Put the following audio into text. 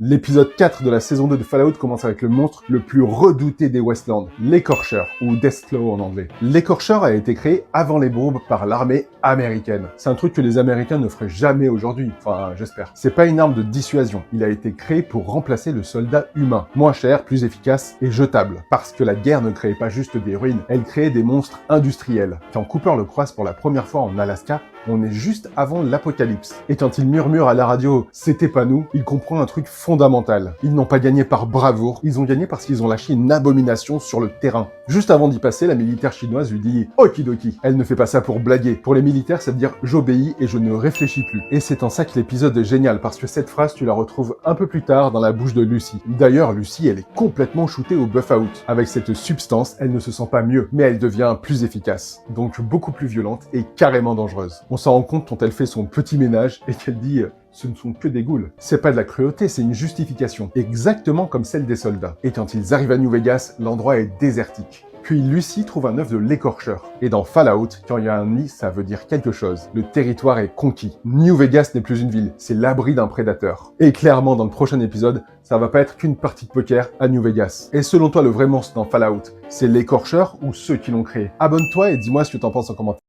L'épisode 4 de la saison 2 de Fallout commence avec le monstre le plus redouté des Wastelands, l'écorcheur, ou Deathclaw en anglais. L'écorcheur a été créé avant les bombes par l'armée américaine. C'est un truc que les Américains ne feraient jamais aujourd'hui, enfin j'espère. C'est pas une arme de dissuasion, il a été créé pour remplacer le soldat humain. Moins cher, plus efficace et jetable. Parce que la guerre ne créait pas juste des ruines, elle créait des monstres industriels. Quand Cooper le croise pour la première fois en Alaska, on est juste avant l'apocalypse. Et quand il murmure à la radio « c'était pas nous », il comprend un truc fondamental. Ils n'ont pas gagné par bravoure, ils ont gagné parce qu'ils ont lâché une abomination sur le terrain. Juste avant d'y passer, la militaire chinoise lui dit « Okidoki ». Elle ne fait pas ça pour blaguer. Pour les militaires, ça veut dire « j'obéis et je ne réfléchis plus ». Et c'est en ça que l'épisode est génial, parce que cette phrase, tu la retrouves un peu plus tard dans la bouche de Lucy. D'ailleurs, Lucy, elle est complètement shootée au Buffout. Avec cette substance, elle ne se sent pas mieux, mais elle devient plus efficace. Donc beaucoup plus violente et carrément dangereuse. On s'en rend compte quand elle fait son petit ménage et qu'elle dit ce ne sont que des ghouls. C'est pas de la cruauté, c'est une justification, exactement comme celle des soldats. Et quand ils arrivent à New Vegas, l'endroit est désertique. Puis Lucy trouve un œuf de l'écorcheur. Et dans Fallout, quand il y a un nid, ça veut dire quelque chose. Le territoire est conquis. New Vegas n'est plus une ville, c'est l'abri d'un prédateur. Et clairement, dans le prochain épisode, ça va pas être qu'une partie de poker à New Vegas. Et selon toi, le vrai monstre dans Fallout, c'est l'écorcheur ou ceux qui l'ont créé? Abonne-toi et dis-moi ce que t'en penses en commentaire.